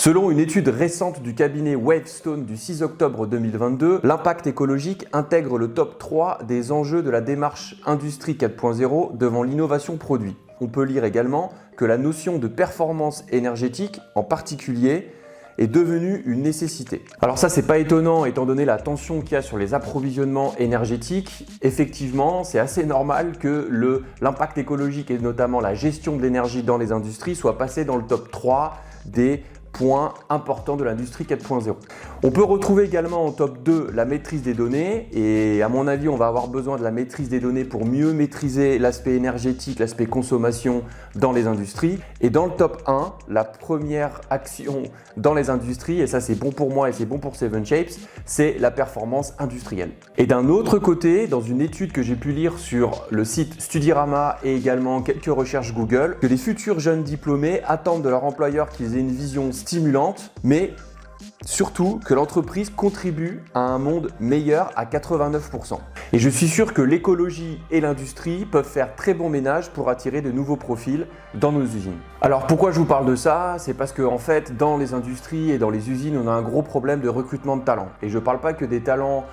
Selon une étude récente du cabinet Wavestone du 6 octobre 2022, l'impact écologique intègre le top 3 des enjeux de la démarche Industrie 4.0 devant l'innovation produit. On peut lire également que la notion de performance énergétique, en particulier, est devenue une nécessité. Alors ça, c'est pas étonnant étant donné la tension qu'il y a sur les approvisionnements énergétiques. Effectivement, c'est assez normal que l'impact écologique et notamment la gestion de l'énergie dans les industries soit passé dans le top 3 des points importants de l'industrie 4.0. On peut retrouver également en top 2 la maîtrise des données et à mon avis on va avoir besoin de la maîtrise des données pour mieux maîtriser l'aspect énergétique, l'aspect consommation dans les industries. Et dans le top 1, la première action dans les industries, et ça c'est bon pour moi et c'est bon pour Seven Shapes, c'est la performance industrielle. Et d'un autre côté, dans une étude que j'ai pu lire sur le site Studirama et également quelques recherches Google, que les futurs jeunes diplômés attendent de leur employeur qu'ils aient une vision stimulante, mais surtout que l'entreprise contribue à un monde meilleur à 89%. Et je suis sûr que l'écologie et l'industrie peuvent faire très bon ménage pour attirer de nouveaux profils dans nos usines. Alors pourquoi je vous parle de ça? C'est parce qu'en fait, dans les industries et dans les usines, on a un gros problème de recrutement de talents. Et je ne parle pas que des talents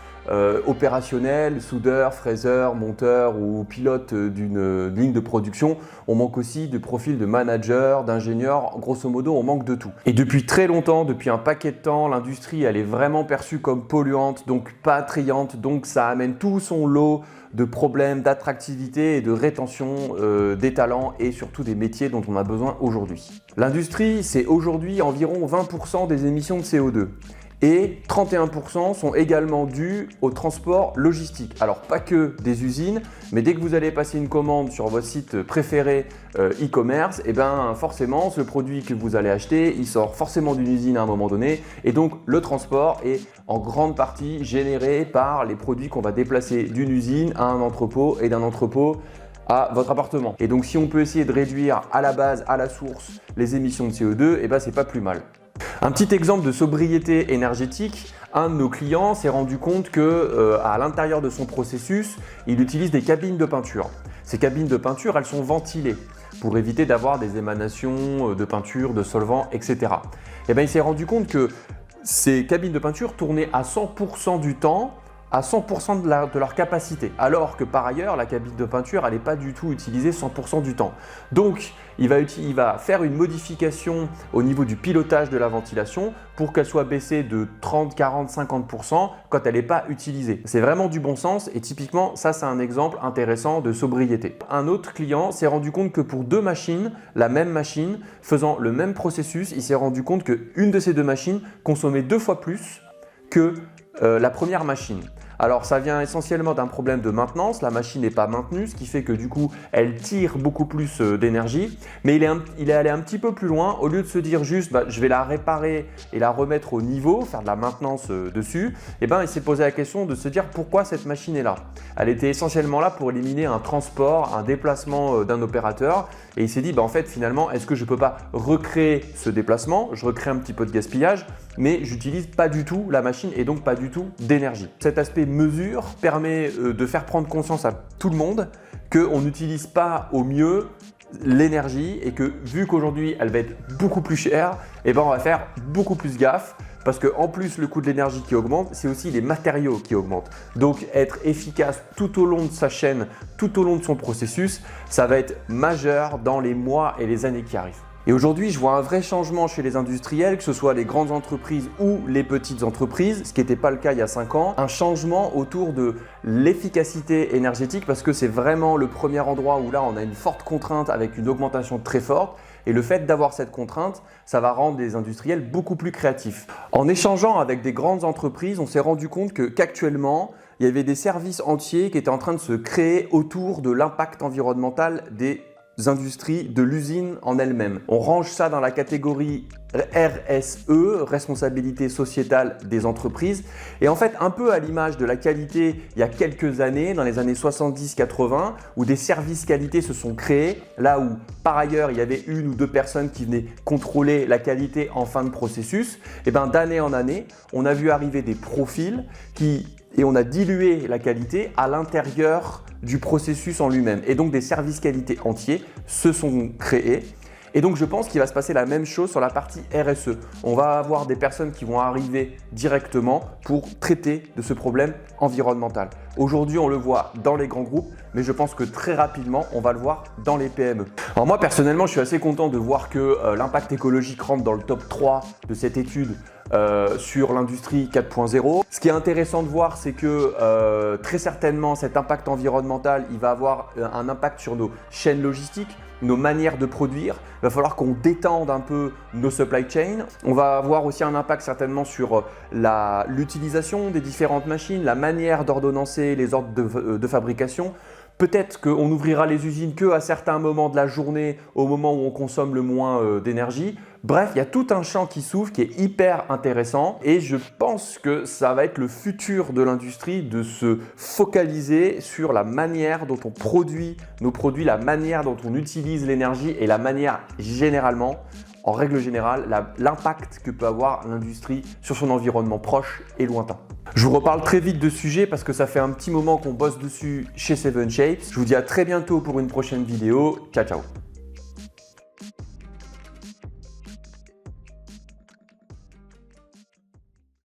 opérationnels, soudeurs, fraiseurs, monteurs ou pilotes d'une ligne de production. On manque aussi de profils de managers, d'ingénieurs. Grosso modo, on manque de tout. Et depuis très longtemps, depuis un paquet de temps, l'industrie, elle est vraiment perçue comme polluante, donc pas attrayante. Donc ça amène tout son lot de problèmes d'attractivité et de rétention des talents et surtout des métiers dont on a besoin aujourd'hui. L'industrie, c'est aujourd'hui environ 20% des émissions de CO2. Et 31% sont également dus au transport logistique. Alors pas que des usines, mais dès que vous allez passer une commande sur votre site préféré e-commerce, et ben forcément ce produit que vous allez acheter, il sort forcément d'une usine à un moment donné. Et donc le transport est en grande partie généré par les produits qu'on va déplacer d'une usine à un entrepôt et d'un entrepôt à votre appartement. Et donc si on peut essayer de réduire à la base, à la source, les émissions de CO2, et ben c'est pas plus mal. Un petit exemple de sobriété énergétique, un de nos clients s'est rendu compte que à l'intérieur de son processus, il utilise des cabines de peinture. Ces cabines de peinture, elles sont ventilées pour éviter d'avoir des émanations de peinture, de solvant, etc. Et bien, il s'est rendu compte que ces cabines de peinture tournaient à 100% du temps, à 100% de leur capacité, alors que par ailleurs, la cabine de peinture, elle n'est pas du tout utilisée 100% du temps. Donc, il va faire une modification au niveau du pilotage de la ventilation pour qu'elle soit baissée de 30, 40, 50% quand elle n'est pas utilisée. C'est vraiment du bon sens et typiquement, ça c'est un exemple intéressant de sobriété. Un autre client s'est rendu compte que pour deux machines, la même machine, faisant le même processus, il s'est rendu compte qu'une de ces deux machines consommait 2 fois plus que la première machine. Alors ça vient essentiellement d'un problème de maintenance, la machine n'est pas maintenue, ce qui fait que du coup elle tire beaucoup plus d'énergie, mais il est allé un petit peu plus loin, au lieu de se dire juste je vais la réparer et la remettre au niveau, faire de la maintenance dessus, et il s'est posé la question de se dire pourquoi cette machine est là. Elle était essentiellement là pour éliminer un transport, un déplacement d'un opérateur et il s'est dit en fait finalement est-ce que je ne peux pas recréer ce déplacement, je recrée un petit peu de gaspillage, mais j'utilise pas du tout la machine et donc pas du tout d'énergie. Cet aspect mesure permet de faire prendre conscience à tout le monde qu'on n'utilise pas au mieux l'énergie et que vu qu'aujourd'hui elle va être beaucoup plus chère, on va faire beaucoup plus gaffe parce qu'en plus le coût de l'énergie qui augmente, c'est aussi les matériaux qui augmentent. Donc être efficace tout au long de sa chaîne, tout au long de son processus, ça va être majeur dans les mois et les années qui arrivent. Et aujourd'hui, je vois un vrai changement chez les industriels, que ce soit les grandes entreprises ou les petites entreprises, ce qui n'était pas le cas il y a 5 ans, un changement autour de l'efficacité énergétique parce que c'est vraiment le premier endroit où là on a une forte contrainte avec une augmentation très forte et le fait d'avoir cette contrainte, ça va rendre les industriels beaucoup plus créatifs. En échangeant avec des grandes entreprises, on s'est rendu compte qu'actuellement, il y avait des services entiers qui étaient en train de se créer autour de l'impact environnemental des industries, de l'usine en elle-même. On range ça dans la catégorie RSE, responsabilité sociétale des entreprises. Et en fait, un peu à l'image de la qualité il y a quelques années, dans les années 70-80, où des services qualité se sont créés, là où par ailleurs il y avait 1 ou 2 personnes qui venaient contrôler la qualité en fin de processus, et d'année en année, on a vu arriver des profils et on a dilué la qualité à l'intérieur du processus en lui-même. Et donc des services qualité entiers se sont créés Et donc je pense qu'il va se passer la même chose sur la partie RSE. On va avoir des personnes qui vont arriver directement pour traiter de ce problème environnemental. Aujourd'hui, on le voit dans les grands groupes, mais je pense que très rapidement, on va le voir dans les PME. Alors moi, personnellement, je suis assez content de voir que l'impact écologique rentre dans le top 3 de cette étude sur l'industrie 4.0. Ce qui est intéressant de voir, c'est que très certainement, cet impact environnemental, il va avoir un impact sur nos chaînes logistiques, nos manières de produire. Il va falloir qu'on détende un peu nos supply chains. On va avoir aussi un impact certainement sur l'utilisation des différentes machines, la manière d'ordonnancer les ordres de fabrication. Peut-être qu'on ouvrira les usines qu'à certains moments de la journée, au moment où on consomme le moins d'énergie. Bref, il y a tout un champ qui s'ouvre qui est hyper intéressant et je pense que ça va être le futur de l'industrie de se focaliser sur la manière dont on produit nos produits, la manière dont on utilise l'énergie et la manière généralement, en règle générale, l'impact que peut avoir l'industrie sur son environnement proche et lointain. Je vous reparle très vite de ce sujet parce que ça fait un petit moment qu'on bosse dessus chez 7Shapes. Je vous dis à très bientôt pour une prochaine vidéo. Ciao, ciao!